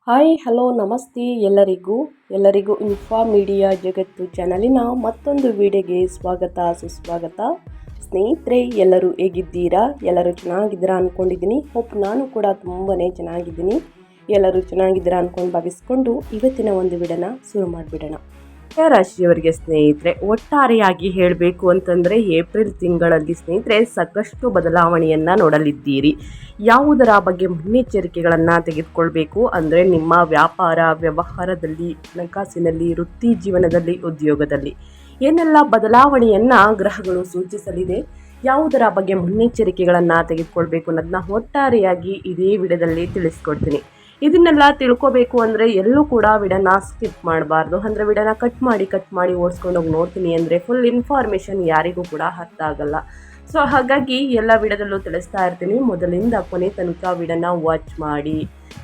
Hi hello ನಮಸ್ತೆ ಎಲ್ಲರಿಗೂ info media ಜಗತ್ತು ಚಾನಲಿನ ಮತ್ತೊಂದು ವಿಡಿಯೋಗೆ ಸ್ವಾಗತ ಸುಸ್ವಾಗತ. ಸ್ನೇಹಿತರೆ, ಎಲ್ಲರೂ ಹೇಗಿದ್ದೀರಾ? ಎಲ್ಲರೂ ಚೆನ್ನಾಗಿದ್ದೀರಾ ಅಂದ್ಕೊಂಡಿದ್ದೀನಿ. ನಾನು ಕೂಡ ತುಂಬಾ ಚೆನ್ನಾಗಿದ್ದೀನಿ. ಎಲ್ಲರೂ ಚೆನ್ನಾಗಿದ್ದೀರಾ ಅಂದ್ಕೊಂಡು ಭಾವಿಸ್ಕೊಂಡು ಇವತ್ತಿನ ಒಂದು ವಿಡಿಯೋನ ಶುರು ಮಾಡಿಬಿಡೋಣ. ರಾಶಿಯವರಿಗೆ ಸ್ನೇಹಿತರೆ, ಒಟ್ಟಾರೆಯಾಗಿ ಹೇಳಬೇಕು ಅಂತಂದರೆ ಏಪ್ರಿಲ್ ತಿಂಗಳಲ್ಲಿ ಸ್ನೇಹಿತರೆ ಸಾಕಷ್ಟು ಬದಲಾವಣೆಯನ್ನು ನೋಡಲಿದ್ದೀರಿ. ಯಾವುದರ ಬಗ್ಗೆ ಮುನ್ನೆಚ್ಚರಿಕೆಗಳನ್ನು ತೆಗೆದುಕೊಳ್ಬೇಕು ಅಂದರೆ ನಿಮ್ಮ ವ್ಯಾಪಾರ ವ್ಯವಹಾರದಲ್ಲಿ, ಹಣಕಾಸಿನಲ್ಲಿ, ವೃತ್ತಿ ಜೀವನದಲ್ಲಿ, ಉದ್ಯೋಗದಲ್ಲಿ ಏನೆಲ್ಲ ಬದಲಾವಣೆಯನ್ನು ಗ್ರಹಗಳು ಸೂಚಿಸಲಿದೆ, ಯಾವುದರ ಬಗ್ಗೆ ಮುನ್ನೆಚ್ಚರಿಕೆಗಳನ್ನು ತೆಗೆದುಕೊಳ್ಬೇಕು ಅನ್ನೋದನ್ನ ಒಟ್ಟಾರೆಯಾಗಿ ಇದೇ ವಿಡಿಯೋದಲ್ಲಿ ತಿಳಿಸ್ಕೊಡ್ತೀನಿ. ಇದನ್ನೆಲ್ಲ ತಿಳ್ಕೊಬೇಕು ಅಂದರೆ ಎಲ್ಲೂ ಕೂಡ ವಿಡಿಯೋನ ಸ್ಕಿಪ್ ಮಾಡಬಾರ್ದು. ಅಂದರೆ ವಿಡಿಯೋನ ಕಟ್ ಮಾಡಿ ಓಡಿಸ್ಕೊಂಡು ಹೋಗಿ ನೋಡ್ತೀನಿ ಅಂದರೆ ಫುಲ್ ಇನ್ಫಾರ್ಮೇಷನ್ ಯಾರಿಗೂ ಕೂಡ ಅರ್ಥ ಆಗಲ್ಲ. ಸೊ ಹಾಗಾಗಿ ಎಲ್ಲ ವಿಡಿಯೋದಲ್ಲೂ ತಿಳಿಸ್ತಾ ಇರ್ತೀನಿ. ಮೊದಲಿಂದ ಕೊನೆ ತನಕ ವಿಡಿಯೋನ ವಾಚ್ ಮಾಡಿ.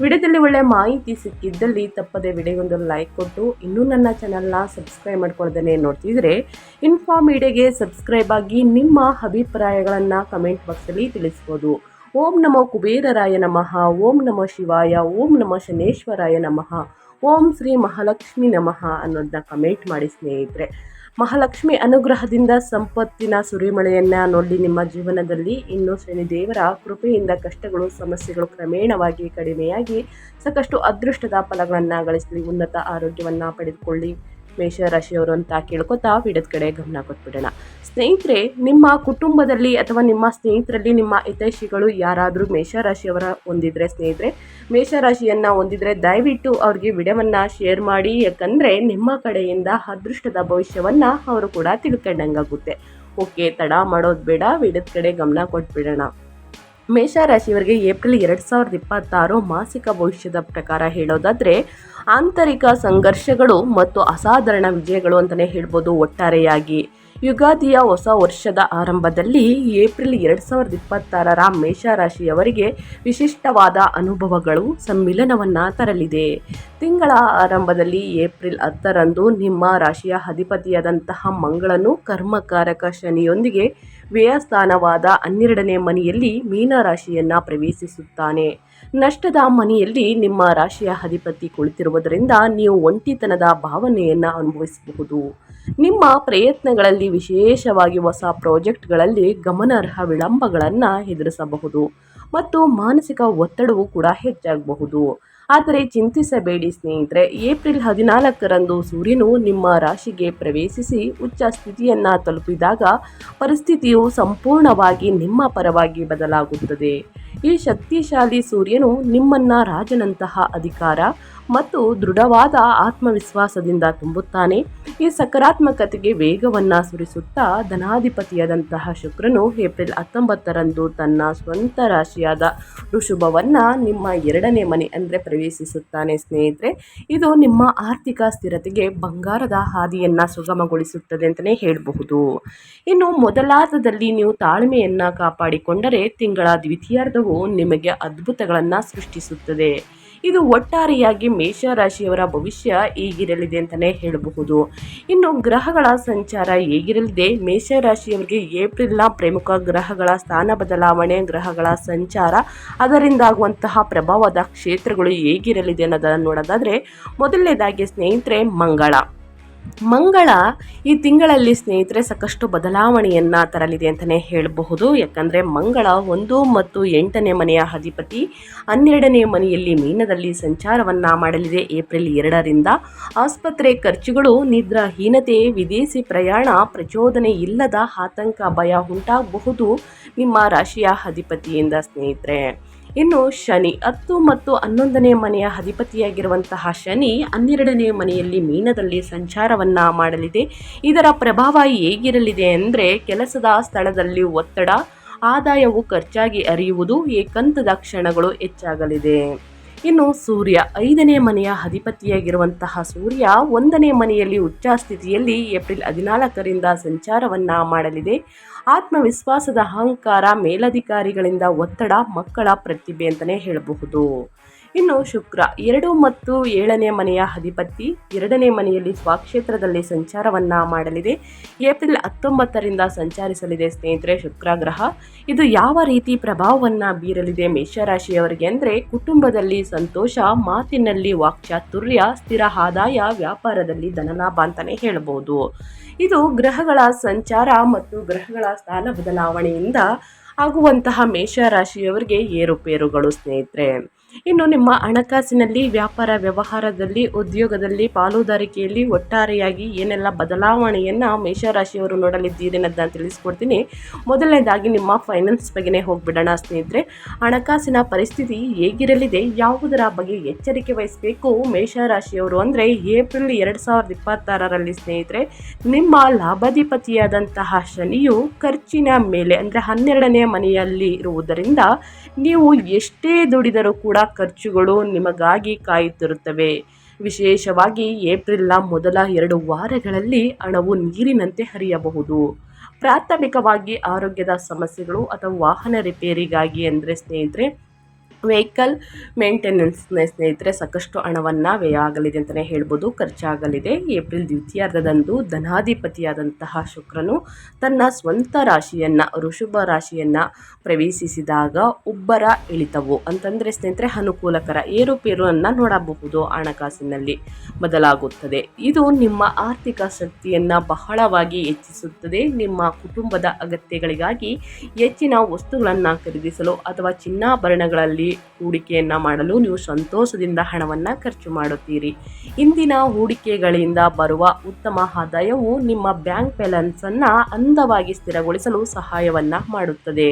ವಿಡಿಯೋದಲ್ಲಿ ಒಳ್ಳೆ ಮಾಹಿತಿ ಸಿಕ್ಕಿದ್ದಲ್ಲಿ ತಪ್ಪದೆ ವಿಡಿಯೋಗೊಂದು ಲೈಕ್ ಕೊಟ್ಟು ಇನ್ನೂ ನನ್ನ ಚಾನಲ್ನ ಸಬ್ಸ್ಕ್ರೈಬ್ ಮಾಡ್ಕೊಳ್ದೇನೆ ನೋಡ್ತಿದ್ರೆ ಇನ್ಫಾ ಮೀಡಿಯಾಗೆ ಸಬ್ಸ್ಕ್ರೈಬ್ ಆಗಿ ನಿಮ್ಮ ಅಭಿಪ್ರಾಯಗಳನ್ನು ಕಮೆಂಟ್ ಬಾಕ್ಸಲ್ಲಿ ತಿಳಿಸ್ಬೋದು. ಓಂ ನಮೋ ಕುಬೇರರಾಯ ನಮಃ, ಓಂ ನಮೋ ಶಿವಾಯ, ಓಂ ನಮೋ ಶನೇಶ್ವರಾಯ ನಮಃ, ಓಂ ಶ್ರೀ ಮಹಾಲಕ್ಷ್ಮಿ ನಮಃ ಅನ್ನೋದನ್ನ ಕಮೆಂಟ್ ಮಾಡಿ ಸ್ನೇಹಿತರೆ. ಮಹಾಲಕ್ಷ್ಮಿ ಅನುಗ್ರಹದಿಂದ ಸಂಪತ್ತಿನ ಸುರಿಮಳೆಯನ್ನು ನೋಡಿ ನಿಮ್ಮ ಜೀವನದಲ್ಲಿ. ಇನ್ನು ಶನಿದೇವರ ಕೃಪೆಯಿಂದ ಕಷ್ಟಗಳು ಸಮಸ್ಯೆಗಳು ಕ್ರಮೇಣವಾಗಿ ಕಡಿಮೆಯಾಗಿ ಸಾಕಷ್ಟು ಅದೃಷ್ಟದ ಫಲಗಳನ್ನು ಗಳಿಸಲಿ. ಉನ್ನತ ಆರೋಗ್ಯವನ್ನು ಪಡೆದುಕೊಳ್ಳಿ ಮೇಷರಾಶಿಯವರು ಅಂತ ಕೇಳ್ಕೊತಾ ವಿಡಿಯೋದ ಕಡೆ ಗಮನ ಕೊಟ್ಬಿಡೋಣ. ಸ್ನೇಹಿತರೆ, ನಿಮ್ಮ ಕುಟುಂಬದಲ್ಲಿ ಅಥವಾ ನಿಮ್ಮ ಸ್ನೇಹಿತರಲ್ಲಿ ನಿಮ್ಮ ಹಿತೈಷಿಗಳು ಯಾರಾದರೂ ಮೇಷರಾಶಿಯವರ ಹೊಂದಿದ್ರೆ ಸ್ನೇಹಿತರೆ, ಮೇಷರಾಶಿಯನ್ನು ಹೊಂದಿದ್ರೆ ದಯವಿಟ್ಟು ಅವ್ರಿಗೆ ವಿಡಿಯೋವನ್ನು ಶೇರ್ ಮಾಡಿ. ಯಾಕಂದರೆ ನಿಮ್ಮ ಕಡೆಯಿಂದ ಅದೃಷ್ಟದ ಭವಿಷ್ಯವನ್ನು ಅವರು ಕೂಡ ತಿಳ್ಕೊಂಡಂಗಾಗುತ್ತೆ. ಓಕೆ, ತಡ ಮಾಡೋದು ಬೇಡ, ವಿಡಿಯೋದ ಕಡೆ ಗಮನ ಕೊಟ್ಬಿಡೋಣ. ಮೇಷರಾಶಿಯವರಿಗೆ ಏಪ್ರಿಲ್ 2026 ಮಾಸಿಕ ಭವಿಷ್ಯದ ಪ್ರಕಾರ ಹೇಳೋದಾದರೆ ಆಂತರಿಕ ಸಂಘರ್ಷಗಳು ಮತ್ತು ಅಸಾಧಾರಣ ವಿಜಯಗಳು ಅಂತಲೇ ಹೇಳ್ಬೋದು. ಒಟ್ಟಾರೆಯಾಗಿ ಯುಗಾದಿಯ ಹೊಸ ವರ್ಷದ ಆರಂಭದಲ್ಲಿ ಏಪ್ರಿಲ್ 2026 ಮೇಷರಾಶಿಯವರಿಗೆ ವಿಶಿಷ್ಟವಾದ ಅನುಭವಗಳು ಸಮ್ಮಿಲನವನ್ನು ತರಲಿದೆ. ತಿಂಗಳ ಆರಂಭದಲ್ಲಿ ಏಪ್ರಿಲ್ 10ರಂದು ನಿಮ್ಮ ರಾಶಿಯ ಅಧಿಪತಿಯಾದಂತಹ ಮಂಗಳನು ಕರ್ಮಕಾರಕ ಶನಿಯೊಂದಿಗೆ ವ್ಯಯಸ್ಥಾನವಾದ 12ನೇ ಮನೆಯಲ್ಲಿ ಮೀನರಾಶಿಯನ್ನು ಪ್ರವೇಶಿಸುತ್ತಾನೆ. ನಷ್ಟದ ಮನೆಯಲ್ಲಿ ನಿಮ್ಮ ರಾಶಿಯ ಅಧಿಪತಿ ಕುಳಿತಿರುವುದರಿಂದ ನೀವು ಒಂಟಿತನದ ಭಾವನೆಯನ್ನು ಅನುಭವಿಸಬಹುದು. ನಿಮ್ಮ ಪ್ರಯತ್ನಗಳಲ್ಲಿ ವಿಶೇಷವಾಗಿ ಹೊಸ ಪ್ರಾಜೆಕ್ಟ್ಗಳಲ್ಲಿ ಗಮನಾರ್ಹ ವಿಳಂಬಗಳನ್ನು ಎದುರಿಸಬಹುದು ಮತ್ತು ಮಾನಸಿಕ ಒತ್ತಡವೂ ಕೂಡ ಹೆಚ್ಚಾಗಬಹುದು. ಆದರೆ ಚಿಂತಿಸಬೇಡಿ ಸ್ನೇಹಿತರೆ, ಏಪ್ರಿಲ್ 14ರಂದು ಸೂರ್ಯನು ನಿಮ್ಮ ರಾಶಿಗೆ ಪ್ರವೇಶಿಸಿ ಉಚ್ಚ ಸ್ಥಿತಿಯನ್ನು ತಲುಪಿದಾಗ ಪರಿಸ್ಥಿತಿಯು ಸಂಪೂರ್ಣವಾಗಿ ನಿಮ್ಮ ಪರವಾಗಿ ಬದಲಾಗುತ್ತದೆ. ಈ ಶಕ್ತಿಶಾಲಿ ಸೂರ್ಯನು ನಿಮ್ಮನ್ನು ರಾಜನಂತಹ ಅಧಿಕಾರ ಮತ್ತು ದೃಢವಾದ ಆತ್ಮವಿಶ್ವಾಸದಿಂದ ತುಂಬುತ್ತಾನೆ. ಈ ಸಕಾರಾತ್ಮಕತೆಗೆ ವೇಗವನ್ನು ಸುರಿಸುತ್ತಾ ಧನಾಧಿಪತಿಯಾದಂತಹ ಶುಕ್ರನು ಏಪ್ರಿಲ್ 19ರಂದು ತನ್ನ ಸ್ವಂತ ರಾಶಿಯಾದ ಋಷಭವನ್ನು ನಿಮ್ಮ 2ನೇ ಮನೆ ಅಂದರೆ ಪ್ರವೇಶಿಸುತ್ತಾನೆ ಸ್ನೇಹಿತರೆ. ಇದು ನಿಮ್ಮ ಆರ್ಥಿಕ ಸ್ಥಿರತೆಗೆ ಬಂಗಾರದ ಹಾದಿಯನ್ನು ಸುಗಮಗೊಳಿಸುತ್ತದೆ ಅಂತಲೇ ಹೇಳಬಹುದು. ಇನ್ನು ಮೊದಲಾರ್ಧದಲ್ಲಿ ನೀವು ತಾಳ್ಮೆಯನ್ನು ಕಾಪಾಡಿಕೊಂಡರೆ ತಿಂಗಳ ದ್ವಿತೀಯಾರ್ಧವು ನಿಮಗೆ ಅದ್ಭುತಗಳನ್ನು ಸೃಷ್ಟಿಸುತ್ತದೆ. ಇದು ಒಟ್ಟಾರೆಯಾಗಿ ಮೇಷರಾಶಿಯವರ ಭವಿಷ್ಯ ಹೇಗಿರಲಿದೆ ಅಂತಲೇ ಹೇಳಬಹುದು. ಇನ್ನು ಗ್ರಹಗಳ ಸಂಚಾರ ಹೇಗಿರಲಿದೆ, ಮೇಷರಾಶಿಯವರಿಗೆ ಏಪ್ರಿಲ್ನ ಪ್ರಮುಖ ಗ್ರಹಗಳ ಸ್ಥಾನ ಬದಲಾವಣೆ, ಗ್ರಹಗಳ ಸಂಚಾರ, ಅದರಿಂದಾಗುವಂತಹ ಪ್ರಭಾವದ ಕ್ಷೇತ್ರಗಳು ಹೇಗಿರಲಿದೆ ಅನ್ನೋದನ್ನು ನೋಡೋದಾದರೆ ಮೊದಲನೇದಾಗಿ ಸ್ನೇಹಿತರೆ, ಮಂಗಳ ಈ ತಿಂಗಳಲ್ಲಿ ಸ್ನೇಹಿತರೆ ಸಾಕಷ್ಟು ಬದಲಾವಣೆಯನ್ನು ತರಲಿದೆ ಅಂತಲೇ ಹೇಳಬಹುದು. ಯಾಕಂದರೆ ಮಂಗಳ 1 ಮತ್ತು 8ನೇ ಮನೆಯ ಅಧಿಪತಿ 12ನೇ ಮನೆಯಲ್ಲಿ ಮೀನದಲ್ಲಿ ಸಂಚಾರವನ್ನು ಮಾಡಲಿದೆ ಏಪ್ರಿಲ್ 2ರಿಂದ. ಆಸ್ಪತ್ರೆ ಖರ್ಚುಗಳು, ನಿದ್ರಾಹೀನತೆ, ವಿದೇಶಿ ಪ್ರಯಾಣ, ಪ್ರಚೋದನೆ ಇಲ್ಲದ ಆತಂಕ, ಭಯ ಉಂಟಾಗಬಹುದು ನಿಮ್ಮ ರಾಶಿಯ ಅಧಿಪತಿಯಿಂದ ಸ್ನೇಹಿತರೆ. ಇನ್ನು ಶನಿ 10 ಮತ್ತು 11ನೇ ಮನೆಯ ಅಧಿಪತಿಯಾಗಿರುವಂತಹ ಶನಿ 12ನೇ ಮನೆಯಲ್ಲಿ ಮೀನದಲ್ಲಿ ಸಂಚಾರವನ್ನು ಮಾಡಲಿದೆ. ಇದರ ಪ್ರಭಾವ ಹೇಗಿರಲಿದೆ ಅಂದರೆ ಕೆಲಸದ ಸ್ಥಳದಲ್ಲಿ ಒತ್ತಡ, ಆದಾಯವು ಖರ್ಚಾಗಿ ಹರಿಯುವುದು, ಏಕಾಂತದ ಕ್ಷಣಗಳು ಹೆಚ್ಚಾಗಲಿದೆ. ಇನ್ನು ಸೂರ್ಯ 5ನೇ ಮನೆಯ ಅಧಿಪತಿಯಾಗಿರುವಂತಹ ಸೂರ್ಯ 1ನೇ ಮನೆಯಲ್ಲಿ ಉಚ್ಚ ಸ್ಥಿತಿಯಲ್ಲಿ ಏಪ್ರಿಲ್ 14ರಿಂದ ಸಂಚಾರವನ್ನು ಮಾಡಲಿದೆ. ಆತ್ಮವಿಶ್ವಾಸದ ಅಹಂಕಾರ, ಮೇಲಧಿಕಾರಿಗಳಿಂದ ಒತ್ತಡ, ಮಕ್ಕಳ ಪ್ರತಿಭೆ ಅಂತಲೇ ಹೇಳಬಹುದು. ಇನ್ನು ಶುಕ್ರ 2 ಮತ್ತು 7ನೇ ಮನೆಯ ಅಧಿಪತಿ 2ನೇ ಮನೆಯಲ್ಲಿ ಸ್ವಕ್ಷೇತ್ರದಲ್ಲಿ ಸಂಚಾರವನ್ನ ಮಾಡಲಿದೆ. ಏಪ್ರಿಲ್ 19ರಿಂದ ಸಂಚರಿಸಲಿದೆ ಸ್ನೇಹಿತರೆ ಶುಕ್ರ ಗ್ರಹ. ಇದು ಯಾವ ರೀತಿ ಪ್ರಭಾವವನ್ನ ಬೀರಲಿದೆ ಮೇಷರಾಶಿಯವರಿಗೆ ಅಂದರೆ ಕುಟುಂಬದಲ್ಲಿ ಸಂತೋಷ, ಮಾತಿನಲ್ಲಿ ವಾಕ್ಚಾತುರ್ಯ, ಸ್ಥಿರ ಆದಾಯ, ವ್ಯಾಪಾರದಲ್ಲಿ ಧನಲಾಭ ಅಂತಾನೆ ಹೇಳಬಹುದು. ಇದು ಗ್ರಹಗಳ ಸಂಚಾರ ಮತ್ತು ಗ್ರಹಗಳ ಸ್ಥಾನ ಬದಲಾವಣೆಯಿಂದ ಆಗುವಂತಹ ಮೇಷರಾಶಿಯವರಿಗೆ ಏರುಪೇರುಗಳು ಸ್ನೇಹಿತರೆ. ಇನ್ನು ನಿಮ್ಮ ಹಣಕಾಸಿನಲ್ಲಿ, ವ್ಯಾಪಾರ ವ್ಯವಹಾರದಲ್ಲಿ, ಉದ್ಯೋಗದಲ್ಲಿ, ಪಾಲುದಾರಿಕೆಯಲ್ಲಿ ಒಟ್ಟಾರೆಯಾಗಿ ಏನೆಲ್ಲ ಬದಲಾವಣೆಯನ್ನು ಮೇಷರಾಶಿಯವರು ನೋಡಲಿದ್ದೀರಿ ಅನ್ನೋದನ್ನ ತಿಳಿಸ್ಕೊಡ್ತೀನಿ. ಮೊದಲನೇದಾಗಿ ನಿಮ್ಮ ಫೈನಾನ್ಸ್ ಬಗ್ಗೆನೇ ಹೋಗ್ಬಿಡೋಣ ಸ್ನೇಹಿತರೆ. ಹಣಕಾಸಿನ ಪರಿಸ್ಥಿತಿ ಹೇಗಿರಲಿದೆ, ಯಾವುದರ ಬಗ್ಗೆ ಎಚ್ಚರಿಕೆ ವಹಿಸಬೇಕು ಮೇಷರಾಶಿಯವರು ಅಂದರೆ ಏಪ್ರಿಲ್ 2026ರಲ್ಲಿ ಸ್ನೇಹಿತರೆ ನಿಮ್ಮ ಲಾಭಾಧಿಪತಿಯಾದಂತಹ ಶನಿಯು ಖರ್ಚಿನ ಮೇಲೆ ಅಂದರೆ 12ನೇ ಮನೆಯಲ್ಲಿ ಇರುವುದರಿಂದ ನೀವು ಎಷ್ಟೇ ದುಡಿದರೂ ಕೂಡ ಖರ್ಚುಗಳು ನಿಮಗಾಗಿ ಕಾಯುತ್ತಿರುತ್ತವೆ. ವಿಶೇಷವಾಗಿ ಏಪ್ರಿಲ್ನ ಮೊದಲ 2 ವಾರಗಳಲ್ಲಿ ಹಣವು ನೀರಿನಂತೆ ಹರಿಯಬಹುದು. ಪ್ರಾಥಮಿಕವಾಗಿ ಆರೋಗ್ಯದ ಸಮಸ್ಯೆಗಳು ಅಥವಾ ವಾಹನ ರಿಪೇರಿಗಾಗಿ ಅಂದರೆ ಸ್ನೇಹಿತರೆ ವೆಹಿಕಲ್ ಮೇಂಟೆನೆನ್ಸ್ ಸ್ನೇಹಿತರೆ ಸಾಕಷ್ಟು ಹಣವನ್ನು ವ್ಯಯ ಆಗಲಿದೆ ಅಂತಲೇ ಹೇಳ್ಬೋದು, ಖರ್ಚಾಗಲಿದೆ. ಏಪ್ರಿಲ್ ದ್ವಿತೀಯಾರ್ಧದಂದು ಧನಾಧಿಪತಿಯಾದಂತಹ ಶುಕ್ರನು ತನ್ನ ಸ್ವಂತ ರಾಶಿಯನ್ನು ವೃಷಭ ರಾಶಿಯನ್ನು ಪ್ರವೇಶಿಸಿದಾಗ ಉಬ್ಬರ ಇಳಿತವು ಅಂತಂದರೆ ಸ್ನೇಹಿತರೆ ಅನುಕೂಲಕರ ಏರುಪೇರನ್ನು ನೋಡಬಹುದು. ಹಣಕಾಸಿನಲ್ಲಿ ಬದಲಾಗುತ್ತದೆ. ಇದು ನಿಮ್ಮ ಆರ್ಥಿಕ ಶಕ್ತಿಯನ್ನು ಬಹಳವಾಗಿ ಹೆಚ್ಚಿಸುತ್ತದೆ. ನಿಮ್ಮ ಕುಟುಂಬದ ಅಗತ್ಯಗಳಿಗಾಗಿ ಹೆಚ್ಚಿನ ವಸ್ತುಗಳನ್ನು ಖರೀದಿಸಲು ಅಥವಾ ಚಿನ್ನಾಭರಣಗಳಲ್ಲಿ ಹೂಡಿಕೆಯನ್ನು ಮಾಡಲು ನೀವು ಸಂತೋಷದಿಂದ ಹಣವನ್ನು ಖರ್ಚು ಮಾಡುತ್ತೀರಿ. ಇಂದಿನ ಹೂಡಿಕೆಗಳಿಂದ ಬರುವ ಉತ್ತಮ ಆದಾಯವು ನಿಮ್ಮ ಬ್ಯಾಂಕ್ ಬ್ಯಾಲೆನ್ಸನ್ನು ಅಂದವಾಗಿ ಸ್ಥಿರಗೊಳಿಸಲು ಸಹಾಯವನ್ನು ಮಾಡುತ್ತದೆ.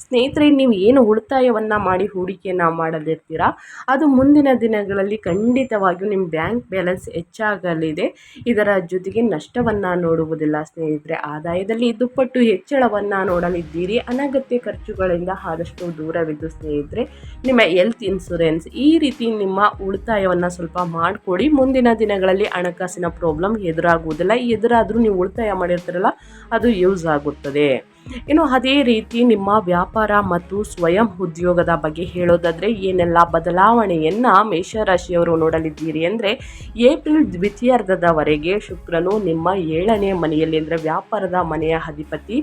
ಸ್ನೇಹಿತರೆ, ನೀವು ಏನು ಉಳಿತಾಯವನ್ನು ಮಾಡಿ ಹೂಡಿಕೆಯನ್ನು ಮಾಡಲಿರ್ತೀರಾ ಅದು ಮುಂದಿನ ದಿನಗಳಲ್ಲಿ ಖಂಡಿತವಾಗಿಯೂ ನಿಮ್ಮ ಬ್ಯಾಂಕ್ ಬ್ಯಾಲೆನ್ಸ್ ಹೆಚ್ಚಾಗಲಿದೆ. ಇದರ ಜೊತೆಗೆ ನಷ್ಟವನ್ನು ನೋಡುವುದಿಲ್ಲ ಸ್ನೇಹಿತರೆ. ಆದಾಯದಲ್ಲಿ ದುಪ್ಪಟ್ಟು ಹೆಚ್ಚಳವನ್ನು ನೋಡಲಿದ್ದೀರಿ. ಅನಗತ್ಯ ಖರ್ಚುಗಳಿಂದ ಆದಷ್ಟು ದೂರವಿದ್ದು ಸ್ನೇಹಿತರೆ ನಿಮ್ಮ ಹೆಲ್ತ್ ಇನ್ಶೂರೆನ್ಸ್ ಈ ರೀತಿ ನಿಮ್ಮ ಉಳಿತಾಯವನ್ನು ಸ್ವಲ್ಪ ಮಾಡಿಕೊಡಿ. ಮುಂದಿನ ದಿನಗಳಲ್ಲಿ ಹಣಕಾಸಿನ ಪ್ರಾಬ್ಲಮ್ ಎದುರಾಗುವುದಿಲ್ಲ. ಎದುರಾದರೂ ನೀವು ಉಳಿತಾಯ ಮಾಡಿರ್ತೀರಲ್ಲ ಅದು ಯೂಸ್ ಆಗುತ್ತದೆ. ಇನ್ನು ಅದೇ ರೀತಿ ನಿಮ್ಮ ವ್ಯಾಪಾರ ಮತ್ತು ಸ್ವಯಂ ಉದ್ಯೋಗದ ಬಗ್ಗೆ ಹೇಳೋದಾದರೆ ಏನೆಲ್ಲ ಬದಲಾವಣೆಯನ್ನು ಮೇಷರಾಶಿಯವರು ನೋಡಲಿದ್ದೀರಿ ಅಂದರೆ ಏಪ್ರಿಲ್ ದ್ವಿತೀಯಾರ್ಧದವರೆಗೆ ಶುಕ್ರನು ನಿಮ್ಮ 7ನೇ ಮನೆಯಲ್ಲಿ ಅಂದರೆ ವ್ಯಾಪಾರದ ಮನೆಯ ಅಧಿಪತಿ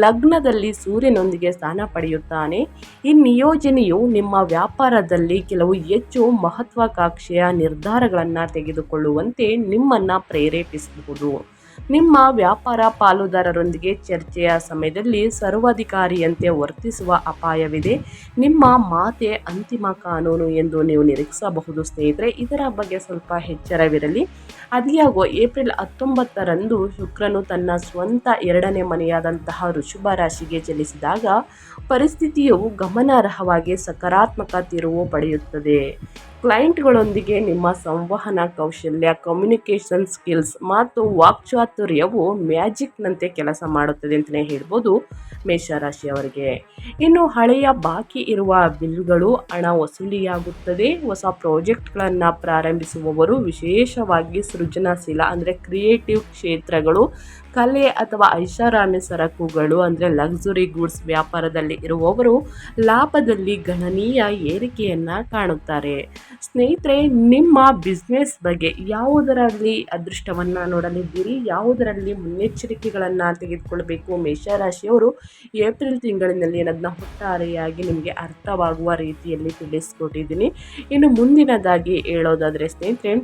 ಲಗ್ನದಲ್ಲಿ ಸೂರ್ಯನೊಂದಿಗೆ ಸ್ಥಾನ ಪಡೆಯುತ್ತಾನೆ. ಈ ನಿಯೋಜನೆಯು ನಿಮ್ಮ ವ್ಯಾಪಾರದಲ್ಲಿ ಕೆಲವು ಹೆಚ್ಚು ಮಹತ್ವಾಕಾಂಕ್ಷೆಯ ನಿರ್ಧಾರಗಳನ್ನು ತೆಗೆದುಕೊಳ್ಳುವಂತೆ ನಿಮ್ಮನ್ನು ಪ್ರೇರೇಪಿಸಬಹುದು. ನಿಮ್ಮ ವ್ಯಾಪಾರ ಪಾಲುದಾರರೊಂದಿಗೆ ಚರ್ಚೆಯ ಸಮಯದಲ್ಲಿ ಸರ್ವಾಧಿಕಾರಿಯಂತೆ ವರ್ತಿಸುವ ಅಪಾಯವಿದೆ. ನಿಮ್ಮ ಮಾತೆ ಅಂತಿಮ ಕಾನೂನು ಎಂದು ನೀವು ನಿರೀಕ್ಷಿಸಬಹುದು ಸ್ನೇಹಿತರೆ. ಇದರ ಬಗ್ಗೆ ಸ್ವಲ್ಪ ಎಚ್ಚರವಿರಲಿ. ಅದಿಯಾಗೋ ಏಪ್ರಿಲ್ 19ರಂದು ಶುಕ್ರನು ತನ್ನ ಸ್ವಂತ 2ನೇ ಮನೆಯಾದಂತಹ ವೃಷಭ ರಾಶಿಗೆ ಚಲಿಸಿದಾಗ ಪರಿಸ್ಥಿತಿಯು ಗಮನಾರ್ಹವಾಗಿ ಸಕಾರಾತ್ಮಕ ತಿರುವು ಪಡೆಯುತ್ತದೆ. ಕ್ಲೈಂಟ್ಗಳೊಂದಿಗೆ ನಿಮ್ಮ ಸಂವಹನ ಕೌಶಲ್ಯ, ಕಮ್ಯುನಿಕೇಷನ್ ಸ್ಕಿಲ್ಸ್ ಮತ್ತು ವಾಕ್ಚಾತುರ್ಯವು ಮ್ಯಾಜಿಕ್ನಂತೆ ಕೆಲಸ ಮಾಡುತ್ತದೆ ಅಂತಲೇ ಹೇಳ್ಬೋದು ಮೇಷರಾಶಿಯವರಿಗೆ. ಇನ್ನು ಹಳೆಯ ಬಾಕಿ ಇರುವ ಬಿಲ್ಗಳು ಹಣ ವಸೂಲಿಯಾಗುತ್ತದೆ. ಹೊಸ ಪ್ರಾಜೆಕ್ಟ್ಗಳನ್ನು ಪ್ರಾರಂಭಿಸುವವರು, ವಿಶೇಷವಾಗಿ ಸೃಜನಶೀಲ ಅಂದರೆ ಕ್ರಿಯೇಟಿವ್ ಕ್ಷೇತ್ರಗಳು, ಕಲೆ ಅಥವಾ ಐಷಾರಾಮಿ ಸರಕುಗಳು ಅಂದರೆ ಲಕ್ಸುರಿ ಗೂಡ್ಸ್ ವ್ಯಾಪಾರದಲ್ಲಿ ಇರುವವರು ಲಾಭದಲ್ಲಿ ಗಣನೀಯ ಏರಿಕೆಯನ್ನು ಕಾಣುತ್ತಾರೆ. ಸ್ನೇಹಿತರೆ, ನಿಮ್ಮ ಬಿಸ್ನೆಸ್ ಬಗ್ಗೆ ಯಾವುದರಲ್ಲಿ ಅದೃಷ್ಟವನ್ನು ನೋಡಲಿದ್ದೀರಿ, ಯಾವುದರಲ್ಲಿ ಮುನ್ನೆಚ್ಚರಿಕೆಗಳನ್ನು ತೆಗೆದುಕೊಳ್ಬೇಕು ಮೇಷರಾಶಿಯವರು ಏಪ್ರಿಲ್ ತಿಂಗಳಿನಲ್ಲಿ ಅನ್ನೋದನ್ನ ಒಟ್ಟಾರೆಯಾಗಿ ನಿಮಗೆ ಅರ್ಥವಾಗುವ ರೀತಿಯಲ್ಲಿ ತಿಳಿಸ್ಕೊಟ್ಟಿದ್ದೀನಿ. ಇನ್ನು ಮುಂದಿನದಾಗಿ ಹೇಳೋದಾದರೆ ಸ್ನೇಹಿತರೆ,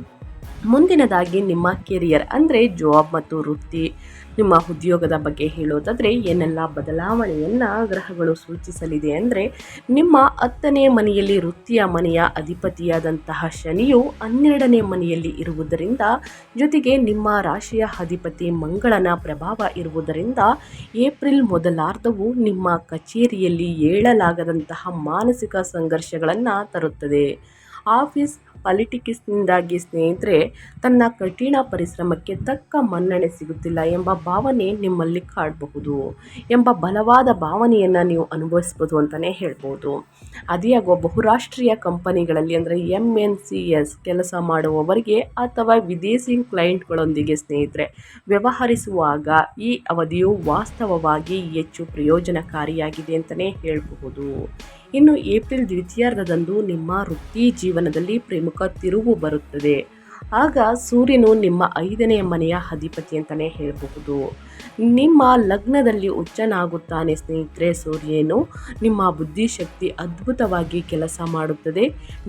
ಮುಂದಿನದಾಗಿ ನಿಮ್ಮ ಕೆರಿಯರ್ ಅಂದರೆ ಜಾಬ್ ಮತ್ತು ವೃತ್ತಿ, ನಿಮ್ಮ ಉದ್ಯೋಗದ ಬಗ್ಗೆ ಹೇಳೋದಾದರೆ ಏನೆಲ್ಲ ಬದಲಾವಣೆಯನ್ನು ಗ್ರಹಗಳು ಸೂಚಿಸಲಿದೆ ಅಂದರೆ ನಿಮ್ಮ 10ನೇ ಮನೆಯಲ್ಲಿ ವೃತ್ತಿಯ ಮನೆಯ ಅಧಿಪತಿಯಾದಂತಹ ಶನಿಯು 12ನೇ ಮನೆಯಲ್ಲಿ ಇರುವುದರಿಂದ ಜೊತೆಗೆ ನಿಮ್ಮ ರಾಶಿಯ ಅಧಿಪತಿ ಮಂಗಳನ ಪ್ರಭಾವ ಇರುವುದರಿಂದ ಏಪ್ರಿಲ್ ಮೊದಲಾರ್ಧವು ನಿಮ್ಮ ಕಚೇರಿಯಲ್ಲಿ ಏಳಲಾಗದಂತಹ ಮಾನಸಿಕ ಸಂಘರ್ಷಗಳನ್ನು ತರುತ್ತದೆ. ಆಫೀಸ್ ಪಾಲಿಟಿಕ್ಸ್ನಿಂದಾಗಿ ಸ್ನೇಹಿತರೆ ತನ್ನ ಕಠಿಣ ಪರಿಶ್ರಮಕ್ಕೆ ತಕ್ಕ ಮನ್ನಣೆ ಸಿಗುತ್ತಿಲ್ಲ ಎಂಬ ಭಾವನೆ ನಿಮ್ಮಲ್ಲಿ ಕಾಡಬಹುದು ಎಂಬ ಬಲವಾದ ಭಾವನೆಯನ್ನು ನೀವು ಅನುಭವಿಸ್ಬೋದು ಅಂತಲೇ ಹೇಳ್ಬೋದು. ಅದಿಯಾಗೋ ಬಹುರಾಷ್ಟ್ರೀಯ ಕಂಪನಿಗಳಲ್ಲಿ ಅಂದರೆ MNCs ಕೆಲಸ ಮಾಡುವವರಿಗೆ ಅಥವಾ ವಿದೇಶಿ ಕ್ಲೈಂಟ್ಗಳೊಂದಿಗೆ ಸ್ನೇಹಿತರೆ ವ್ಯವಹರಿಸುವಾಗ ಈ ಅವಧಿಯು ವಾಸ್ತವವಾಗಿ ಹೆಚ್ಚು ಪ್ರಯೋಜನಕಾರಿಯಾಗಿದೆ ಅಂತಲೇ ಹೇಳಬಹುದು. ಇನ್ನು ಏಪ್ರಿಲ್ ದ್ವಿತೀಯಾರ್ಧದಂದು ನಿಮ್ಮ ವೃತ್ತಿ ಜೀವನದಲ್ಲಿ ಪ್ರಮುಖ ತಿರುವು ಬರುತ್ತದೆ. ಆಗ ಸೂರ್ಯನು ನಿಮ್ಮ 5ನೇ ಮನೆಯ ಅಧಿಪತಿ ಅಂತಲೇ ಹೇಳಬಹುದು. ನಿಮ್ಮ ಲಗ್ನದಲ್ಲಿ ಉಚ್ಚನಾಗುತ್ತಾನೆ ಸ್ನೇಹಿತರೆ ಸೂರ್ಯನು. ನಿಮ್ಮ ಬುದ್ಧಿಶಕ್ತಿ ಅದ್ಭುತವಾಗಿ ಕೆಲಸ ಮಾಡುತ್ತದೆ.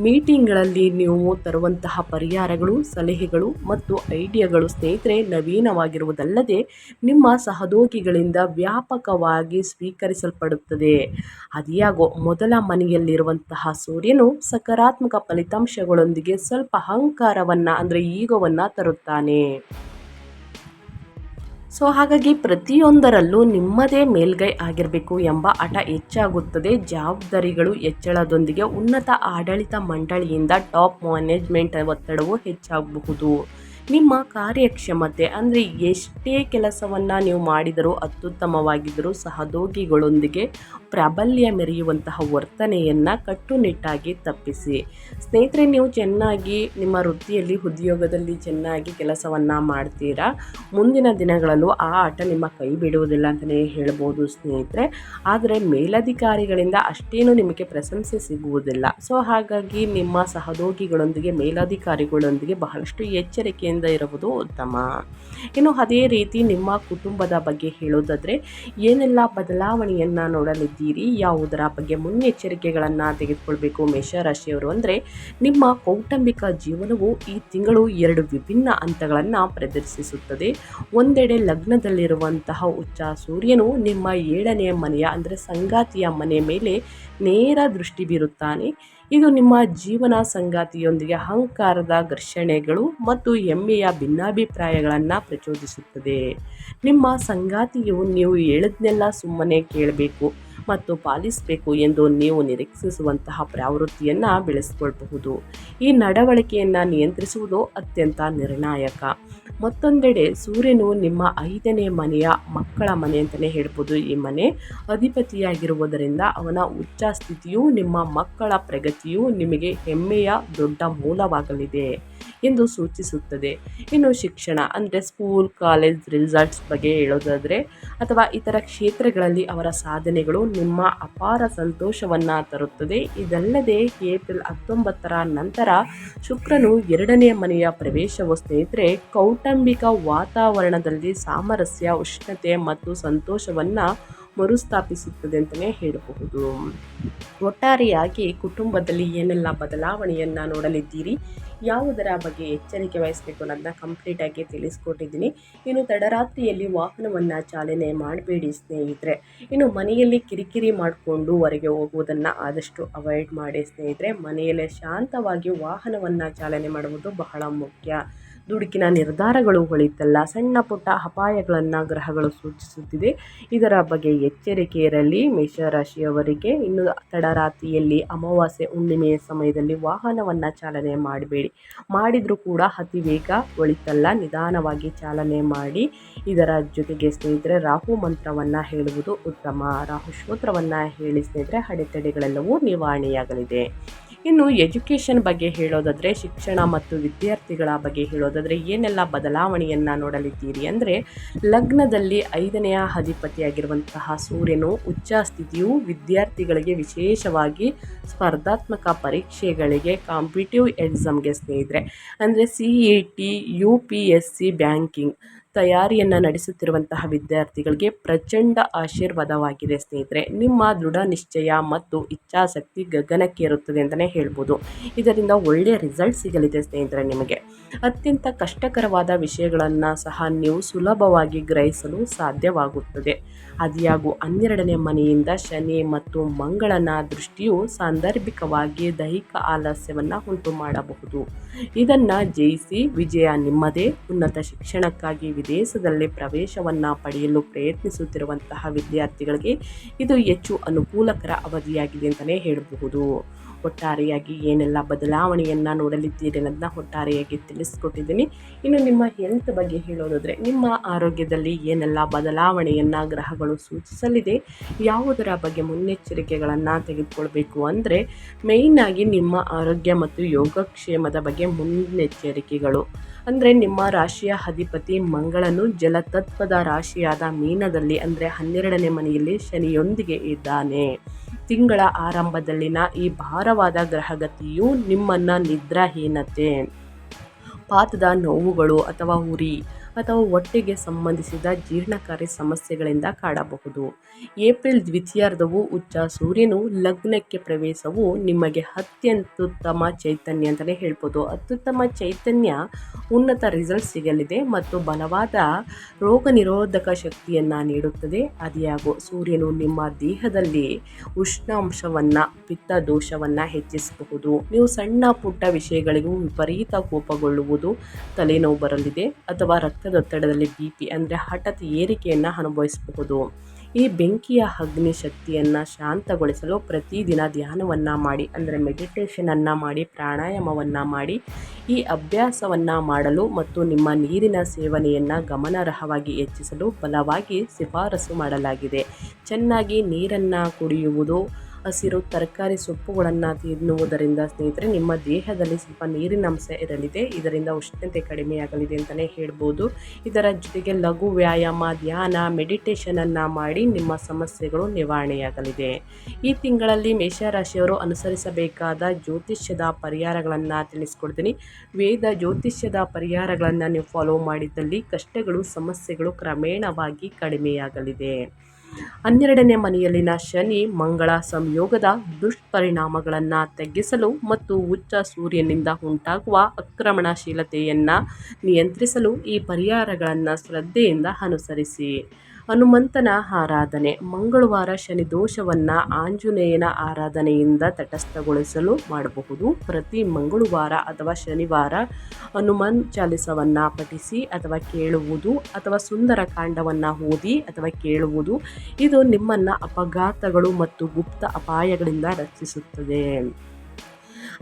ಮೀಟಿಂಗ್ಗಳಲ್ಲಿ ನೀವು ತರುವಂತಹ ಪರಿಹಾರಗಳು, ಸಲಹೆಗಳು ಮತ್ತು ಐಡಿಯಾಗಳು ಸ್ನೇಹಿತರೆ ನವೀನವಾಗಿರುವುದಲ್ಲದೆ ನಿಮ್ಮ ಸಹೋದ್ಯೋಗಿಗಳಿಂದ ವ್ಯಾಪಕವಾಗಿ ಸ್ವೀಕರಿಸಲ್ಪಡುತ್ತದೆ. ಅದಿಯಾಗೋ ಮೊದಲ ಮನೆಯಲ್ಲಿರುವಂತಹ ಸೂರ್ಯನು ಸಕಾರಾತ್ಮಕ ಫಲಿತಾಂಶಗಳೊಂದಿಗೆ ಸ್ವಲ್ಪ ಅಹಂಕಾರವನ್ನು ಅಂದರೆ ಈಗೋವನ್ನು ತರುತ್ತಾನೆ. ಸೊ ಹಾಗಾಗಿ ಪ್ರತಿಯೊಂದರಲ್ಲೂ ನಿಮ್ಮದೇ ಮೇಲ್ಗೈ ಆಗಿರಬೇಕು ಎಂಬ ಹಠ ಹೆಚ್ಚಾಗುತ್ತದೆ. ಜವಾಬ್ದಾರಿಗಳು ಹೆಚ್ಚಳದೊಂದಿಗೆ ಉನ್ನತ ಆಡಳಿತ ಮಂಡಳಿಯಿಂದ ಟಾಪ್ ಮ್ಯಾನೇಜ್ಮೆಂಟ್ ಒತ್ತಡವು ಹೆಚ್ಚಾಗಬಹುದು. ನಿಮ್ಮ ಕಾರ್ಯಕ್ಷಮತೆ ಅಂದರೆ ಎಷ್ಟೇ ಕೆಲಸವನ್ನು ನೀವು ಮಾಡಿದರೂ ಅತ್ಯುತ್ತಮವಾಗಿದ್ದರೂ ಸಹೋದ್ಯೋಗಿಗಳೊಂದಿಗೆ ಪ್ರಾಬಲ್ಯ ಮೆರೆಯುವಂತಹ ವರ್ತನೆಯನ್ನು ಕಟ್ಟುನಿಟ್ಟಾಗಿ ತಪ್ಪಿಸಿ. ಸ್ನೇಹಿತರೆ, ನೀವು ಚೆನ್ನಾಗಿ ನಿಮ್ಮ ವೃತ್ತಿಯಲ್ಲಿ ಉದ್ಯೋಗದಲ್ಲಿ ಚೆನ್ನಾಗಿ ಕೆಲಸವನ್ನು ಮಾಡ್ತೀರಾ. ಮುಂದಿನ ದಿನಗಳಲ್ಲೂ ಆ ಆಟ ನಿಮ್ಮ ಕೈ ಬಿಡುವುದಿಲ್ಲ ಅಂತಲೇ ಹೇಳ್ಬೋದು ಸ್ನೇಹಿತರೆ. ಆದರೆ ಮೇಲಧಿಕಾರಿಗಳಿಂದ ಅಷ್ಟೇನು ನಿಮಗೆ ಪ್ರಶಂಸೆ ಸಿಗುವುದಿಲ್ಲ. ಸೊ ಹಾಗಾಗಿ ನಿಮ್ಮ ಸಹೋದ್ಯೋಗಿಗಳೊಂದಿಗೆ ಮೇಲಧಿಕಾರಿಗಳೊಂದಿಗೆ ಬಹಳಷ್ಟು ಎಚ್ಚರಿಕೆಯಿಂದ ಇರುವುದು ಉತ್ತಮ. ಇನ್ನು ಅದೇ ರೀತಿ ನಿಮ್ಮ ಕುಟುಂಬದ ಬಗ್ಗೆ ಹೇಳೋದಾದರೆ ಏನೆಲ್ಲ ಬದಲಾವಣೆಯನ್ನು ನೋಡಲಿದ್ದೀರಿ, ಯಾವುದರ ಬಗ್ಗೆ ಮುನ್ನೆಚ್ಚರಿಕೆಗಳನ್ನು ತೆಗೆದುಕೊಳ್ಬೇಕು ಮೇಷರಾಶಿಯವರು ಅಂದರೆ ನಿಮ್ಮ ಕೌಟುಂಬಿಕ ಜೀವನವು ಈ ತಿಂಗಳು 2 ವಿಭಿನ್ನ ಹಂತಗಳನ್ನು ಪ್ರದರ್ಶಿಸುತ್ತದೆ. ಒಂದೆಡೆ ಲಗ್ನದಲ್ಲಿರುವಂತಹ ಉಚ್ಚ ಸೂರ್ಯನು ನಿಮ್ಮ 7ನೇ ಮನೆಯ ಅಂದರೆ ಸಂಗಾತಿಯ ಮನೆ ಮೇಲೆ ನೇರ ದೃಷ್ಟಿ ಬೀರುತ್ತಾನೆ. ಇದು ನಿಮ್ಮ ಜೀವನ ಸಂಗಾತಿಯೊಂದಿಗೆ ಅಹಂಕಾರದ ಘರ್ಷಣೆಗಳು ಮತ್ತು ಹೆಮ್ಮೆಯ ಭಿನ್ನಾಭಿಪ್ರಾಯಗಳನ್ನು ಪ್ರಚೋದಿಸುತ್ತದೆ. ನಿಮ್ಮ ಸಂಗಾತಿಯು ನೀವು ಹೇಳಿದ್ನೆಲ್ಲ ಸುಮ್ಮನೆ ಕೇಳಬೇಕು ಮತ್ತು ಪಾಲಿಸಬೇಕು ಎಂದು ನೀವು ನಿರೀಕ್ಷಿಸುವಂತಹ ಪ್ರವೃತ್ತಿಯನ್ನು ಬೆಳೆಸಿಕೊಳ್ಳಬಹುದು. ಈ ನಡವಳಿಕೆಯನ್ನು ನಿಯಂತ್ರಿಸುವುದು ಅತ್ಯಂತ ನಿರ್ಣಾಯಕ. ಮತ್ತೊಂದೆಡೆ ಸೂರ್ಯನು ನಿಮ್ಮ 5ನೇ ಮನೆಯ ಮಕ್ಕಳ ಮನೆ ಅಂತಲೇ ಹೇಳ್ಬೋದು. ಈ ಮನೆ ಅಧಿಪತಿಯಾಗಿರುವುದರಿಂದ ಅವನ ಉಚ್ಚ ಸ್ಥಿತಿಯು ನಿಮ್ಮ ಮಕ್ಕಳ ಪ್ರಗತಿಯು ನಿಮಗೆ ಹೆಮ್ಮೆಯ ದೊಡ್ಡ ಮೂಲವಾಗಲಿದೆ ಎಂದು ಸೂಚಿಸುತ್ತದೆ. ಇನ್ನು ಶಿಕ್ಷಣ ಅಂದರೆ ಸ್ಕೂಲ್, ಕಾಲೇಜ್ ರಿಸಲ್ಟ್ಸ್ ಬಗ್ಗೆ ಹೇಳೋದಾದರೆ ಅಥವಾ ಇತರ ಕ್ಷೇತ್ರಗಳಲ್ಲಿ ಅವರ ಸಾಧನೆಗಳು ನಿಮ್ಮ ಅಪಾರ ಸಂತೋಷವನ್ನು ತರುತ್ತದೆ. ಇದಲ್ಲದೆ ಏಪ್ರಿಲ್ 19ರ ನಂತರ ಶುಕ್ರನು 2ನೇ ಮನೆಯ ಪ್ರವೇಶವು ಸ್ನೇಹಿತರೆ ಕೌಟುಂಬಿಕ ವಾತಾವರಣದಲ್ಲಿ ಸಾಮರಸ್ಯ, ಉಷ್ಣತೆ ಮತ್ತು ಸಂತೋಷವನ್ನು ಮರುಸ್ಥಾಪಿಸುತ್ತದೆ ಅಂತಲೇ ಹೇಳಬಹುದು. ಒಟ್ಟಾರೆಯಾಗಿ ಕುಟುಂಬದಲ್ಲಿ ಏನೆಲ್ಲ ಬದಲಾವಣೆಯನ್ನು ನೋಡಲಿದ್ದೀರಿ, ಯಾವುದರ ಬಗ್ಗೆ ಎಚ್ಚರಿಕೆ ವಹಿಸಬೇಕು ಅನ್ನೋದನ್ನ ಕಂಪ್ಲೀಟಾಗಿ ತಿಳಿಸ್ಕೊಟ್ಟಿದ್ದೀನಿ. ಇನ್ನು ತಡರಾತ್ರಿಯಲ್ಲಿ ವಾಹನವನ್ನು ಚಾಲನೆ ಮಾಡಬೇಡಿ ಸ್ನೇಹಿತರೆ. ಇನ್ನು ಮನೆಯಲ್ಲಿ ಕಿರಿಕಿರಿ ಮಾಡಿಕೊಂಡು ಹೊರಗೆ ಹೋಗುವುದನ್ನು ಆದಷ್ಟು ಅವಾಯ್ಡ್ ಮಾಡಿ ಸ್ನೇಹಿತರೆ. ಮನೆಯಲ್ಲೇ ಶಾಂತವಾಗಿ ವಾಹನವನ್ನು ಚಾಲನೆ ಮಾಡುವುದು ಬಹಳ ಮುಖ್ಯ. ದುಡುಕಿನ ನಿರ್ಧಾರಗಳು ಹೊಳಿತಲ್ಲ, ಸಣ್ಣ ಪುಟ್ಟ ಅಪಾಯಗಳನ್ನು ಗ್ರಹಗಳು ಸೂಚಿಸುತ್ತಿದೆ. ಇದರ ಬಗ್ಗೆ ಎಚ್ಚರಿಕೆ ಇರಲಿ ಮೇಷರಾಶಿಯವರಿಗೆ. ಇನ್ನು ತಡರಾತ್ರಿಯಲ್ಲಿ ಅಮಾವಾಸ್ಯೆ, ಹುಣ್ಣಿಮೆಯ ಸಮಯದಲ್ಲಿ ವಾಹನವನ್ನು ಚಾಲನೆ ಮಾಡಬೇಡಿ. ಮಾಡಿದರೂ ಕೂಡ ಅತಿ ವೇಗ ಹೊಳಿತಲ್ಲ, ನಿಧಾನವಾಗಿ ಚಾಲನೆ ಮಾಡಿ. ಇದರ ಜೊತೆಗೆ ಸ್ನೇಹಿತರೆ ರಾಹು ಮಂತ್ರವನ್ನು ಹೇಳುವುದು ಉತ್ತಮ. ರಾಹು ಸ್ತೋತ್ರವನ್ನು ಹೇಳಿ ಸ್ನೇಹಿತರೆ ಅಡೆತಡೆಗಳೆಲ್ಲವೂ ನಿವಾರಣೆಯಾಗಲಿದೆ. ಇನ್ನು ಎಜುಕೇಷನ್ ಬಗ್ಗೆ ಹೇಳೋದಾದರೆ, ಶಿಕ್ಷಣ ಮತ್ತು ವಿದ್ಯಾರ್ಥಿಗಳ ಬಗ್ಗೆ ಹೇಳೋದಾದರೆ ಏನೆಲ್ಲ ಬದಲಾವಣೆಯನ್ನು ನೋಡಲಿದ್ದೀರಿ ಅಂದರೆ ಲಗ್ನದಲ್ಲಿ 5ನೆಯ ಅಧಿಪತಿಯಾಗಿರುವಂತಹ ಸೂರ್ಯನು ಉಚ್ಚ ಸ್ಥಿತಿಯು ವಿದ್ಯಾರ್ಥಿಗಳಿಗೆ ವಿಶೇಷವಾಗಿ ಸ್ಪರ್ಧಾತ್ಮಕ ಪರೀಕ್ಷೆಗಳಿಗೆ, ಕಾಂಪಿಟೇಟಿವ್ ಎಕ್ಸಾಮ್ಗೆ ಸ್ನೇಹಿತರೆ ಅಂದರೆ CET, UPSC, ಬ್ಯಾಂಕಿಂಗ್ ತಯಾರಿಯನ್ನು ನಡೆಸುತ್ತಿರುವಂತಹ ವಿದ್ಯಾರ್ಥಿಗಳಿಗೆ ಪ್ರಚಂಡ ಆಶೀರ್ವಾದವಾಗಿದೆ ಸ್ನೇಹಿತರೆ. ನಿಮ್ಮ ದೃಢ ನಿಶ್ಚಯ ಮತ್ತು ಇಚ್ಛಾಶಕ್ತಿ ಗಗನಕ್ಕೇರುತ್ತದೆ ಅಂತಲೇ ಹೇಳ್ಬೋದು. ಇದರಿಂದ ಒಳ್ಳೆಯ ರಿಸಲ್ಟ್ ಸಿಗಲಿದೆ ಸ್ನೇಹಿತರೆ. ನಿಮಗೆ ಅತ್ಯಂತ ಕಷ್ಟಕರವಾದ ವಿಷಯಗಳನ್ನು ಸಹ ನೀವು ಸುಲಭವಾಗಿ ಗ್ರಹಿಸಲು ಸಾಧ್ಯವಾಗುತ್ತದೆ. ಆದಾಗ್ಯೂ 12ನೇ ಮನೆಯಿಂದ ಶನಿ ಮತ್ತು ಮಂಗಳನ ದೃಷ್ಟಿಯು ಸಾಂದರ್ಭಿಕವಾಗಿ ದೈಹಿಕ ಆಲಸ್ಯವನ್ನು ಉಂಟು ಮಾಡಬಹುದು. ಇದನ್ನು ಜಯಿಸಿ ವಿಜಯ ನಿಮ್ಮದೇ. ಉನ್ನತ ಶಿಕ್ಷಣಕ್ಕಾಗಿ ವಿದೇಶದಲ್ಲಿ ಪ್ರವೇಶವನ್ನು ಪಡೆಯಲು ಪ್ರಯತ್ನಿಸುತ್ತಿರುವಂತಹ ವಿದ್ಯಾರ್ಥಿಗಳಿಗೆ ಇದು ಹೆಚ್ಚು ಅನುಕೂಲಕರ ಅವಧಿಯಾಗಿದೆ ಅಂತಲೇ ಹೇಳಬಹುದು. ಒಟ್ಟಾರೆಯಾಗಿ ಏನೆಲ್ಲ ಬದಲಾವಣೆಯನ್ನು ನೋಡಲಿದ್ದೀರಿ ಅನ್ನೋದನ್ನ ಒಟ್ಟಾರೆಯಾಗಿ ತಿಳಿಸ್ಕೊಟ್ಟಿದ್ದೀನಿ. ಇನ್ನು ನಿಮ್ಮ ಹೆಲ್ತ್ ಬಗ್ಗೆ ಹೇಳೋದಾದರೆ ನಿಮ್ಮ ಆರೋಗ್ಯದಲ್ಲಿ ಏನೆಲ್ಲ ಬದಲಾವಣೆಯನ್ನು ಗ್ರಹಗಳು ಸೂಚಿಸಲಿದೆ, ಯಾವುದರ ಬಗ್ಗೆ ಮುನ್ನೆಚ್ಚರಿಕೆಗಳನ್ನು ತೆಗೆದುಕೊಳ್ಬೇಕು ಅಂದರೆ ಮೇಯ್ನಾಗಿ ನಿಮ್ಮ ಆರೋಗ್ಯ ಮತ್ತು ಯೋಗಕ್ಷೇಮದ ಬಗ್ಗೆ ಮುನ್ನೆಚ್ಚರಿಕೆಗಳು. ಅಂದರೆ ನಿಮ್ಮ ರಾಶಿಯ ಅಧಿಪತಿ ಮಂಗಳನು ಜಲತತ್ವದ ರಾಶಿಯಾದ ಮೀನದಲ್ಲಿ ಅಂದರೆ 12ನೇ ಮನೆಯಲ್ಲಿ ಶನಿಯೊಂದಿಗೆ ಇದ್ದಾನೆ. ತಿಂಗಳ ಆರಂಭದಲ್ಲಿನ ಈ ಭಾರವಾದ ಗ್ರಹಗತಿಯು ನಿಮ್ಮನ್ನು ನಿದ್ರಾಹೀನತೆ, ಪಾದದ ನೋವುಗಳು ಅಥವಾ ಉರಿ ಅಥವಾ ಹೊಟ್ಟೆಗೆ ಸಂಬಂಧಿಸಿದ ಜೀರ್ಣಕಾರಿ ಸಮಸ್ಯೆಗಳಿಂದ ಕಾಡಬಹುದು. ಏಪ್ರಿಲ್ ದ್ವಿತೀಯಾರ್ಧವು ಉಚ್ಚ ಸೂರ್ಯನು ಲಗ್ನಕ್ಕೆ ಪ್ರವೇಶವು ನಿಮಗೆ ಅತ್ಯುತ್ತಮ ಚೈತನ್ಯ ಅಂತಲೇ ಹೇಳ್ಬೋದು. ಅತ್ಯುತ್ತಮ ಚೈತನ್ಯ, ಉನ್ನತ ರಿಸಲ್ಟ್ ಸಿಗಲಿದೆ ಮತ್ತು ಬಲವಾದ ರೋಗ ನಿರೋಧಕ ಶಕ್ತಿಯನ್ನು ನೀಡುತ್ತದೆ. ಆದಾಗ್ಯೂ ಸೂರ್ಯನು ನಿಮ್ಮ ದೇಹದಲ್ಲಿ ಉಷ್ಣಾಂಶವನ್ನು, ಪಿತ್ತ ದೋಷವನ್ನು ಹೆಚ್ಚಿಸಬಹುದು. ನೀವು ಸಣ್ಣ ಪುಟ್ಟ ವಿಷಯಗಳಿಗೂ ವಿಪರೀತ ಕೋಪಗೊಳ್ಳುವುದು, ತಲೆನೋವು ಬರಲಿದೆ ಅಥವಾ ರಕ್ತದೊತ್ತಡದಲ್ಲಿ BP ಅಂದರೆ ಹಠಾತ್ ಏರಿಕೆಯನ್ನು ಅನುಭವಿಸಬಹುದು. ಈ ಬೆಂಕಿಯ ಅಗ್ನಿ ಶಕ್ತಿಯನ್ನು ಶಾಂತಗೊಳಿಸಲು ಪ್ರತಿದಿನ ಧ್ಯಾನವನ್ನು ಮಾಡಿ, ಅಂದರೆ ಮೆಡಿಟೇಷನನ್ನು ಮಾಡಿ, ಪ್ರಾಣಾಯಾಮವನ್ನು ಮಾಡಿ. ಈ ಅಭ್ಯಾಸವನ್ನು ಮಾಡಲು ಮತ್ತು ನಿಮ್ಮ ನೀರಿನ ಸೇವನೆಯನ್ನು ಗಮನಾರ್ಹವಾಗಿ ಹೆಚ್ಚಿಸಲು ಬಲವಾಗಿ ಶಿಫಾರಸು ಮಾಡಲಾಗಿದೆ. ಚೆನ್ನಾಗಿ ನೀರನ್ನು ಕುಡಿಯುವುದು, ಹಸಿರು ತರಕಾರಿ ಸೊಪ್ಪುಗಳನ್ನು ತಿನ್ನುವುದರಿಂದ ಸ್ನೇಹಿತರೆ ನಿಮ್ಮ ದೇಹದಲ್ಲಿ ಸ್ವಲ್ಪ ನೀರಿನ ಅಂಶ ಇರಲಿದೆ. ಇದರಿಂದ ಉಷ್ಣತೆ ಕಡಿಮೆಯಾಗಲಿದೆ ಅಂತಲೇ ಹೇಳ್ಬೋದು. ಇದರ ಜೊತೆಗೆ ಲಘು ವ್ಯಾಯಾಮ, ಧ್ಯಾನ, ಮೆಡಿಟೇಷನನ್ನು ಮಾಡಿ ನಿಮ್ಮ ಸಮಸ್ಯೆಗಳು ನಿವಾರಣೆಯಾಗಲಿದೆ. ಈ ತಿಂಗಳಲ್ಲಿ ಮೇಷರಾಶಿಯವರು ಅನುಸರಿಸಬೇಕಾದ ಜ್ಯೋತಿಷ್ಯದ ಪರಿಹಾರಗಳನ್ನು ತಿಳಿಸ್ಕೊಡ್ತೀನಿ. ವೇದ ಜ್ಯೋತಿಷ್ಯದ ಪರಿಹಾರಗಳನ್ನು ನೀವು ಫಾಲೋ ಮಾಡಿದ್ದಲ್ಲಿ ಕಷ್ಟಗಳು, ಸಮಸ್ಯೆಗಳು ಕ್ರಮೇಣವಾಗಿ ಕಡಿಮೆಯಾಗಲಿದೆ. 12ನೇ ಮನೆಯಲ್ಲಿನ ಶನಿ ಮಂಗಳ ಸಂಯೋಗದ ದುಷ್ಪರಿಣಾಮಗಳನ್ನು ತಗ್ಗಿಸಲು ಮತ್ತು ಉಚ್ಚ ಸೂರ್ಯನಿಂದ ಉಂಟಾಗುವ ಆಕ್ರಮಣಶೀಲತೆಯನ್ನು ನಿಯಂತ್ರಿಸಲು ಈ ಪರಿಹಾರಗಳನ್ನು ಶ್ರದ್ಧೆಯಿಂದ ಅನುಸರಿಸಿ. ಹನುಮಂತನ ಆರಾಧನೆ. ಮಂಗಳವಾರ ಶನಿ ದೋಷವನ್ನು ಆಂಜನೇಯನ ಆರಾಧನೆಯಿಂದ ತಟಸ್ಥಗೊಳಿಸಲು ಮಾಡಬಹುದು. ಪ್ರತಿ ಮಂಗಳವಾರ ಅಥವಾ ಶನಿವಾರ ಹನುಮಾನ್ ಚಾಲಿಸವನ್ನು ಪಠಿಸಿ ಅಥವಾ ಕೇಳುವುದು ಅಥವಾ ಸುಂದರ ಕಾಂಡವನ್ನು ಓದಿ ಅಥವಾ ಕೇಳುವುದು ಇದು ನಿಮ್ಮನ್ನು ಅಪಘಾತಗಳು ಮತ್ತು ಗುಪ್ತ ಅಪಾಯಗಳಿಂದ ರಕ್ಷಿಸುತ್ತದೆ.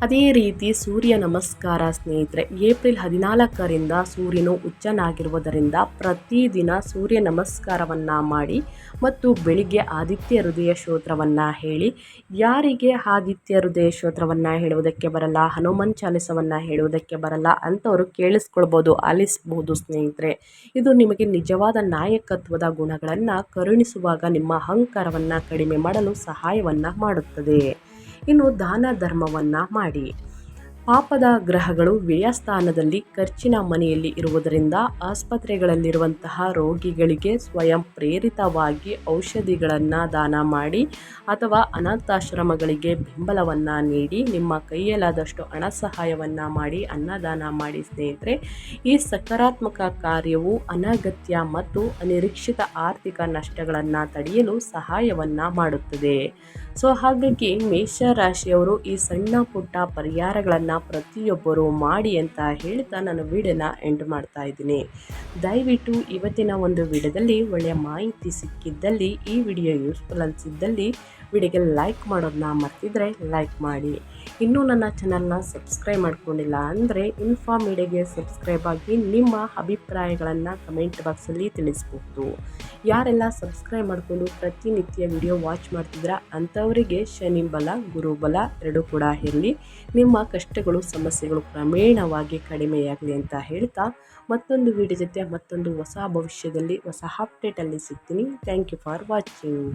ಅದೇ ರೀತಿ ಸೂರ್ಯ ನಮಸ್ಕಾರ ಸ್ನೇಹಿತರೆ, ಏಪ್ರಿಲ್ 14ರಿಂದ ಸೂರ್ಯನು ಉಚ್ಚನಾಗಿರುವುದರಿಂದ ಪ್ರತಿದಿನ ಸೂರ್ಯ ನಮಸ್ಕಾರವನ್ನು ಮಾಡಿ ಮತ್ತು ಬೆಳಿಗ್ಗೆ ಆದಿತ್ಯ ಹೃದಯ ಸ್ತೋತ್ರವನ್ನು ಹೇಳಿ. ಯಾರಿಗೆ ಆದಿತ್ಯ ಹೃದಯ ಸ್ತೋತ್ರವನ್ನು ಹೇಳುವುದಕ್ಕೆ ಬರಲ್ಲ, ಹನುಮಾನ್ ಚಾಲಿಸವನ್ನು ಹೇಳುವುದಕ್ಕೆ ಬರಲ್ಲ ಅಂಥವರು ಕೇಳಿಸ್ಕೊಳ್ಬೋದು, ಆಲಿಸ್ಬೋದು ಸ್ನೇಹಿತರೆ. ಇದು ನಿಮಗೆ ನಿಜವಾದ ನಾಯಕತ್ವದ ಗುಣಗಳನ್ನು ಕರುಣಿಸುವಾಗ ನಿಮ್ಮ ಅಹಂಕಾರವನ್ನು ಕಡಿಮೆ ಮಾಡಲು ಸಹಾಯವನ್ನು ಮಾಡುತ್ತದೆ. ಇನ್ನು ದಾನ ಧರ್ಮವನ್ನು ಮಾಡಿ. ಪಾಪದ ಗ್ರಹಗಳು ವ್ಯಯಸ್ಥಾನದಲ್ಲಿ ಖರ್ಚಿನ ಮನೆಯಲ್ಲಿ ಇರುವುದರಿಂದ ಆಸ್ಪತ್ರೆಗಳಲ್ಲಿರುವಂತಹ ರೋಗಿಗಳಿಗೆ ಸ್ವಯಂ ಪ್ರೇರಿತವಾಗಿ ಔಷಧಿಗಳನ್ನು ದಾನ ಮಾಡಿ ಅಥವಾ ಅನಾಥಾಶ್ರಮಗಳಿಗೆ ಬೆಂಬಲವನ್ನು ನೀಡಿ. ನಿಮ್ಮ ಕೈಯಲ್ಲಾದಷ್ಟು ಹಣ ಸಹಾಯವನ್ನು ಮಾಡಿ, ಅನ್ನದಾನ ಮಾಡಿ ಸ್ನೇಹಿತರೆ. ಈ ಸಕಾರಾತ್ಮಕ ಕಾರ್ಯವು ಅನಗತ್ಯ ಮತ್ತು ಅನಿರೀಕ್ಷಿತ ಆರ್ಥಿಕ ನಷ್ಟಗಳನ್ನು ತಡೆಯಲು ಸಹಾಯವನ್ನು ಮಾಡುತ್ತದೆ. ಹಾಗಾಗಿ ಮೇಷರಾಶಿಯವರು ಈ ಸಣ್ಣ ಪುಟ್ಟ ಪರಿಹಾರಗಳನ್ನು ಪ್ರತಿಯೊಬ್ಬರು ಮಾಡಿ ಅಂತ ಹೇಳ್ತಾ ನಾನು ವಿಡಿಯೋನ ಎಂಡ್ ಮಾಡ್ತಾ ಇದ್ದೀನಿ. ದಯವಿಟ್ಟು ಇವತ್ತಿನ ಒಂದು ವಿಡಿಯೋದಲ್ಲಿ ಒಳ್ಳೆಯ ಮಾಹಿತಿ ಸಿಕ್ಕಿದ್ದಲ್ಲಿ, ಈ ವಿಡಿಯೋ ಯೂಸ್ಫುಲ್ ಅನಿಸಿದ್ದಲ್ಲಿ ವಿಡಿಯೋಗೆ ಲೈಕ್ ಮಾಡೋದನ್ನ ಮರ್ತಿದ್ರೆ ಲೈಕ್ ಮಾಡಿ. ಇನ್ನೂ ನನ್ನ ಚಾನಲ್ನ ಸಬ್ಸ್ಕ್ರೈಬ್ ಮಾಡ್ಕೊಂಡಿಲ್ಲ ಅಂದರೆ ಇನ್ಫಾ ಮೀಡಿಯಾಗೆ ಸಬ್ಸ್ಕ್ರೈಬ್ ಆಗಿ ನಿಮ್ಮ ಅಭಿಪ್ರಾಯಗಳನ್ನು ಕಮೆಂಟ್ ಬಾಕ್ಸಲ್ಲಿ ತಿಳಿಸ್ಬಹುದು. ಯಾರೆಲ್ಲ ಸಬ್ಸ್ಕ್ರೈಬ್ ಮಾಡಿಕೊಂಡು ಪ್ರತಿನಿತ್ಯ ವಿಡಿಯೋ ವಾಚ್ ಮಾಡ್ತಿದ್ದೀರಾ ಅಂಥವರಿಗೆ ಶನಿ ಬಲ, ಗುರುಬಲ ಎರಡೂ ಕೂಡ ಇರಲಿ. ನಿಮ್ಮ ಕಷ್ಟಗಳು, ಸಮಸ್ಯೆಗಳು ಕ್ರಮೇಣವಾಗಿ ಕಡಿಮೆಯಾಗಲಿ ಅಂತ ಹೇಳ್ತಾ ಮತ್ತೊಂದು ವಿಡಿಯೋ ಜೊತೆ ಮತ್ತೊಂದು ಹೊಸ ಭವಿಷ್ಯದಲ್ಲಿ ಹೊಸ ಅಪ್ಡೇಟಲ್ಲಿ ಸಿಗ್ತೀನಿ. Thank you for watching.